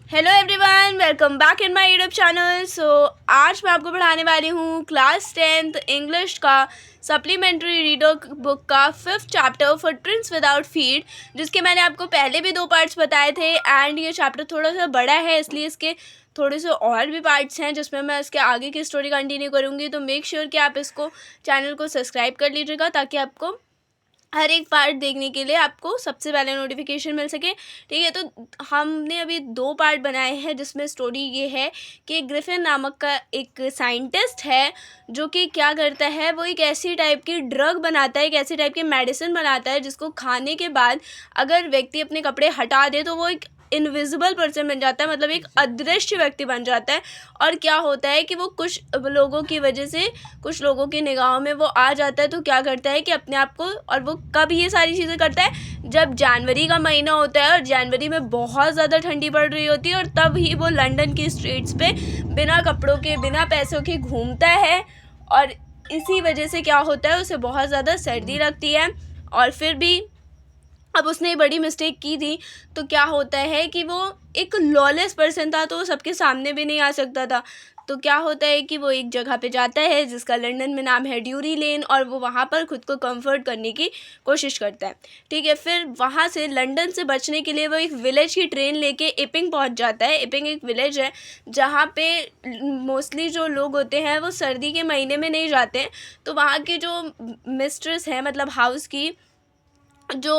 Hello everyone, welcome back in my YouTube channel. आज मैं आपको पढ़ाने वाली हूँ क्लास 10th इंग्लिश का सप्लीमेंट्री रीडर बुक का 5th chapter footprints without feet, जिसके मैंने आपको पहले भी 2 पार्ट्स बताए थे। एंड ये चैप्टर थोड़ा सा बड़ा है, इसलिए इसके थोड़े से और भी पार्ट्स हैं जिसमें मैं इसके आगे की स्टोरी कंटिन्यू करूँगी। तो मेक श्योर कि आप इसको चैनल को सब्सक्राइब कर लीजिएगा ताकि आपको हर एक पार्ट देखने के लिए आपको सबसे पहले नोटिफिकेशन मिल सके। ठीक है, तो हमने अभी 2 पार्ट बनाए हैं जिसमें स्टोरी ये है कि ग्रिफिन नामक का एक साइंटिस्ट है जो कि क्या करता है, वो एक ऐसी टाइप की ड्रग बनाता है, एक ऐसी टाइप की मेडिसिन बनाता है जिसको खाने के बाद अगर व्यक्ति अपने कपड़े हटा दे तो वो एक इनविजिबल पर्सन बन जाता है, मतलब एक अदृश्य व्यक्ति बन जाता है। और क्या होता है कि वो कुछ लोगों की वजह से, कुछ लोगों की निगाहों में वो आ जाता है, तो क्या करता है कि अपने आप को, और वो कब ये सारी चीज़ें करता है, जब जनवरी का महीना होता है और जनवरी में बहुत ज़्यादा ठंडी पड़ रही होती है, और तब ही वो लंदन की स्ट्रीट्स पे बिना कपड़ों के, बिना पैसों के घूमता है। और इसी वजह से क्या होता है, उसे बहुत ज़्यादा सर्दी लगती है। और फिर भी अब उसने एक बड़ी मिस्टेक की थी, तो क्या होता है कि वो एक लॉलेस पर्सन था, तो वो सबके सामने भी नहीं आ सकता था। तो क्या होता है कि वो एक जगह पे जाता है जिसका लंदन में नाम है ड्यूरी लेन, और वो वहाँ पर खुद को कंफर्ट करने की कोशिश करता है। ठीक है, फिर वहाँ से लंदन से बचने के लिए वो एक विलेज की ट्रेन लेके इपिंग पहुँच जाता है। इपिंग एक विलेज है जहाँ पे मोस्टली जो लोग होते हैं वो सर्दी के महीने में नहीं जाते हैं। तो वहाँ की जो मिस्ट्रेस है, मतलब हाउस की जो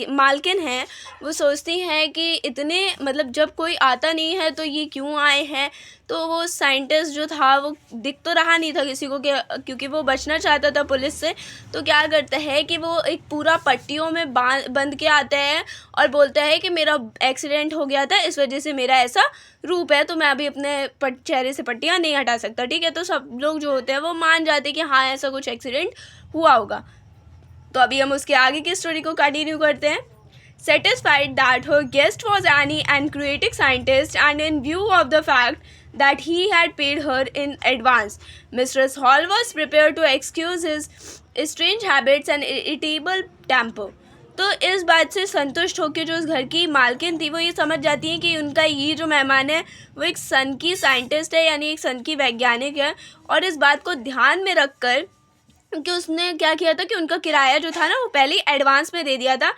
मालकिन हैं, वो सोचती हैं कि इतने, मतलब जब कोई आता नहीं है तो ये क्यों आए हैं। तो वो साइंटिस्ट जो था वो दिख तो रहा नहीं था किसी को, क्योंकि वो बचना चाहता था पुलिस से। तो क्या करता है कि वो एक पूरा पट्टियों में बंध के आता है और बोलता है कि मेरा एक्सीडेंट हो गया था, इस वजह से मेरा ऐसा रूप है, तो मैं अभी अपने चेहरे से पट्टियाँ नहीं हटा सकता। ठीक है, तो सब लोग जो होते हैं वो मान जाते हैं कि हाँ, ऐसा कुछ एक्सीडेंट हुआ होगा। तो अभी हम उसके आगे की स्टोरी को कंटिन्यू करते हैं। Satisfied that her guest was Annie and creative scientist, and in view of the fact that he had paid her in advance, Mistress Hall was prepared to excuse his strange habits and irritable temper. तो इस बात से संतुष्ट होकर जो उस घर की मालकिन थी वो ये समझ जाती है कि उनका ये जो मेहमान है वो एक सन की साइंटिस्ट है, यानी एक सन की वैज्ञानिक है। और इस बात को ध्यान में रखकर कि उसने क्या किया था कि उनका किराया जो था ना वो पहले ही एडवांस में दे दिया था।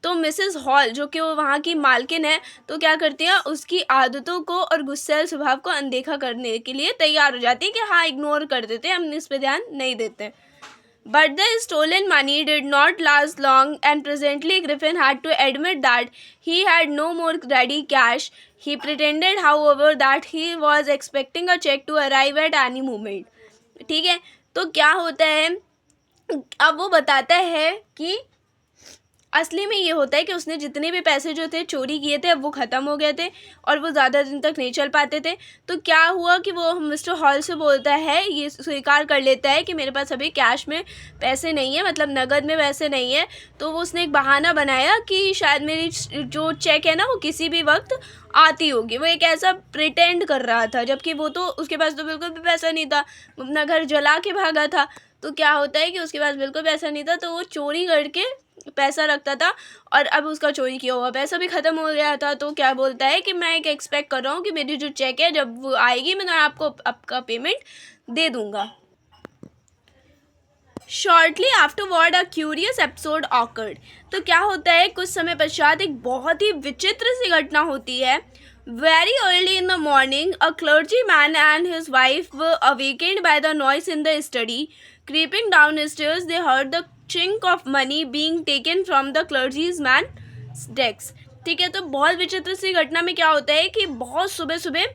तो मिसेस हॉल जो कि वो वहाँ की मालकिन है, तो क्या करती है, उसकी आदतों को और गुस्सैल स्वभाव को अनदेखा करने के लिए तैयार हो जाती है कि हाँ, इग्नोर कर देते हैं, हम इस पर ध्यान नहीं देते। But the stolen money did not last long, and presently Griffin had to admit that he had no more ready cash. He pretended, however, that he was expecting a check to arrive at any moment. ठीक है, तो क्या होता है, अब वो बताता है कि असली में ये होता है कि उसने जितने भी पैसे जो थे चोरी किए थे अब वो ख़त्म हो गए थे और वो ज़्यादा दिन तक नहीं चल पाते थे। तो क्या हुआ कि वो मिस्टर हॉल से बोलता है, ये स्वीकार कर लेता है कि मेरे पास अभी कैश में पैसे नहीं है, मतलब नगद में पैसे नहीं है। तो वो उसने एक बहाना बनाया कि शायद मेरी जो चेक है ना वो किसी भी वक्त आती होगी। वो एक ऐसा प्रिटेंड कर रहा था, जबकि वो तो, उसके पास तो बिल्कुल भी पैसा नहीं था, वो अपना घर जला के भागा था। तो क्या होता है कि उसके पास बिल्कुल पैसा नहीं था, तो वो चोरी करके पैसा रखता था और अब उसका चोरी किया हुआ पैसा भी ख़त्म हो गया था। तो क्या बोलता है कि मैं एक एक्सपेक्ट कर रहा हूँ कि मेरी जो चेक है जब वो आएगी मैं आपको आपका पेमेंट दे दूँगा। Shortly afterward a curious episode awkward. तो क्या होता है, कुछ समय पश्चात एक बहुत ही विचित्र सी घटना होती है। Very early in the morning a clergy man and his wife were awakened by the noise in the study. Creeping down stairs they heard the chink of money being taken from the clergyman's desk। ठीक है, तो बहुत विचित्र सी घटना में क्या होता है कि बहुत सुबह सुबह,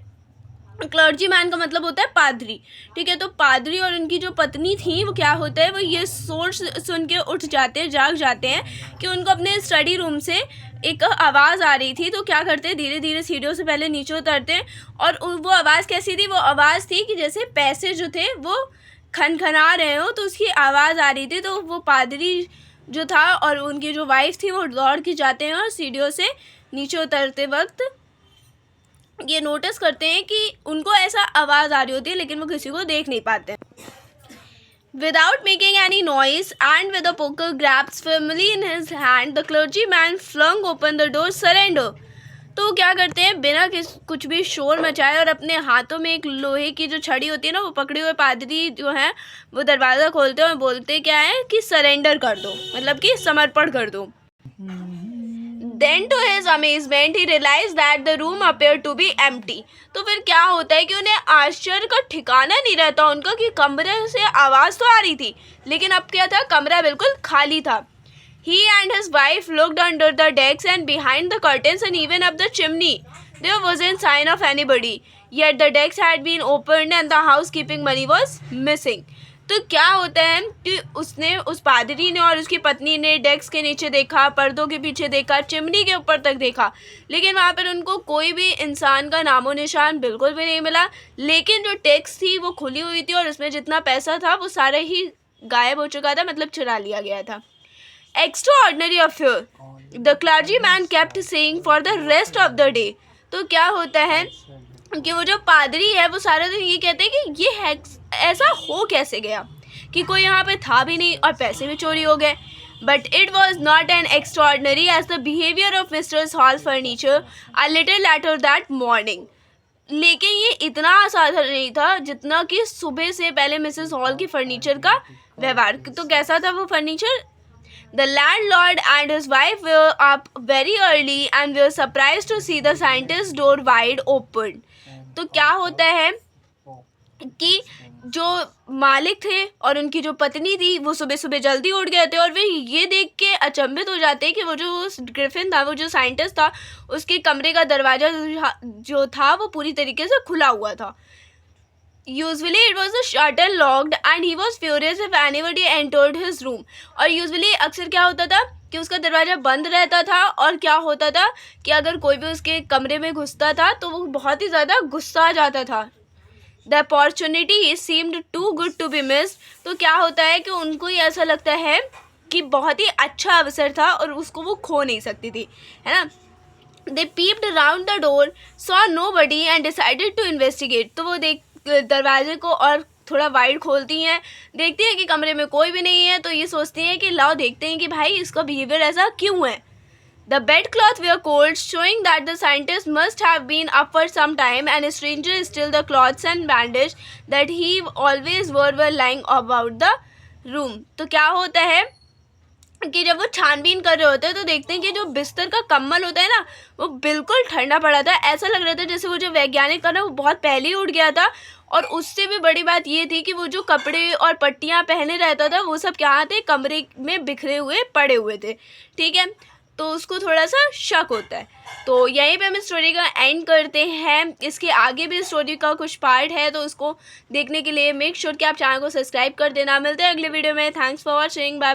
क्लर्जी मैन का मतलब होता है पादरी। ठीक है, तो पादरी और उनकी जो पत्नी थी वो क्या होता है, वो ये सोच सुन के उठ जाते हैं, जाग जाते हैं कि उनको अपने स्टडी रूम से एक आवाज़ आ रही थी। तो क्या करते हैं, धीरे धीरे सीढ़ियों से पहले नीचे उतरते हैं। और वो आवाज़ कैसी थी, वो आवाज़ थी कि जैसे पैसे जो थे वो खनखना रहे हो, तो उसकी आवाज़ आ रही थी। तो वो पादरी जो था और उनकी जो वाइफ थी वो दौड़ के जाते हैं और सीढ़ियों से नीचे उतरते वक्त ये नोटिस करते हैं कि उनको ऐसा आवाज़ आ रही होती है लेकिन वो किसी को देख नहीं पाते। Without making any noise and with a poker grasped firmly in his hand, the clergyman flung open the door, surrender। तो क्या करते हैं, बिना कुछ भी शोर मचाए और अपने हाथों में एक लोहे की जो छड़ी होती है ना, वो पकड़े हुए पादरी जो है वो दरवाज़ा खोलते हैं और बोलते क्या है कि सरेंडर कर दो, मतलब कि समर्पण कर दो। Then to his amazement he realized that the room appeared to be empty. तो फिर क्या होता है कि उन्हें आश्चर्य का ठिकाना नहीं रहता उनका कि कमरे से आवाज़ तो आ रही थी, लेकिन अब क्या था, कमरा बिल्कुल खाली था। He and his wife looked under the decks and behind the curtains and even up the chimney. There wasn't sign of anybody. Yet the decks had been opened and the housekeeping money was missing. तो क्या होता है कि उस पादरी ने और उसकी पत्नी ने डेस्क के नीचे देखा, पर्दों के पीछे देखा, चिमनी के ऊपर तक देखा, लेकिन वहाँ पर उनको कोई भी इंसान का नामो निशान बिल्कुल भी नहीं मिला। लेकिन जो डेस्क थी वो खुली हुई थी और उसमें जितना पैसा था वो सारा ही गायब हो चुका था, मतलब चुरा लिया गया था। Extraordinary affair, the clergyman kept saying for the rest of the day. तो क्या होता है कि वो जो पादरी है वो सारा दिन ये कहते हैं कि ये ऐसा हो कैसे गया कि कोई यहाँ पे था भी नहीं और पैसे भी चोरी हो गए। But it was not an extraordinary as the behavior of Mr. Hall's furniture a little later that morning. लेकिन ये इतना असाधारण नहीं था जितना कि सुबह से पहले मिसेस हॉल की फर्नीचर का व्यवहार। तो कैसा था वो furniture? The landlord and his wife were up very early and were surprised to see the scientist's door wide open. तो क्या होता है कि जो मालिक थे और उनकी जो पत्नी थी वो सुबह सुबह जल्दी उठ गए थे और वे ये देख के अचंभित हो जाते हैं कि वो जो ग्रिफिन था, वो जो साइंटिस्ट था, उसके कमरे का दरवाज़ा जो था वो पूरी तरीके से खुला हुआ था। Usually it was a shutter locked and he was furious if anybody entered his room. और usually अक्सर क्या होता था कि उसका दरवाज़ा बंद रहता था और क्या होता था कि अगर कोई भी उसके कमरे में घुसता था तो वो बहुत ही ज़्यादा गुस्सा आ जाता था। The opportunity seemed too good to be missed. तो क्या होता है कि उनको ही ऐसा लगता है कि बहुत ही अच्छा अवसर था और उसको वो खो नहीं सकती थी, है ना। They peeped around the door, saw nobody and decided to investigate. तो वो दरवाजे को और थोड़ा वाइड खोलती हैं, देखती हैं कि कमरे में कोई भी नहीं है, तो ये सोचती हैं कि लाओ देखते हैं कि भाई इसका बिहेवियर ऐसा क्यों है। The bedclothes were cold, showing that the scientist must have been up for some time, and stranger still the clothes and bandage that he always were lying about the room. तो क्या होता है कि जब वो छानबीन कर रहे होते हैं तो देखते हैं कि जो बिस्तर का कम्बल होता है ना वो बिल्कुल ठंडा पड़ा था। ऐसा लग रहा था जैसे वो जो वैज्ञानिक था ना वो बहुत पहले ही उठ गया था। और उससे भी बड़ी बात ये थी कि वो जो कपड़े और पट्टियाँ पहने रहता था वो सब क्या थे, कमरे में बिखरे हुए पड़े हुए थे, ठीक है। तो उसको थोड़ा सा शक होता है। तो यहीं पे हम स्टोरी का एंड करते हैं। इसके आगे भी स्टोरी का कुछ पार्ट है, तो उसको देखने के लिए मेक श्योर कि आप चैनल को सब्सक्राइब कर देना। मिलते हैं अगले वीडियो में। Thanks for watching, bye bye.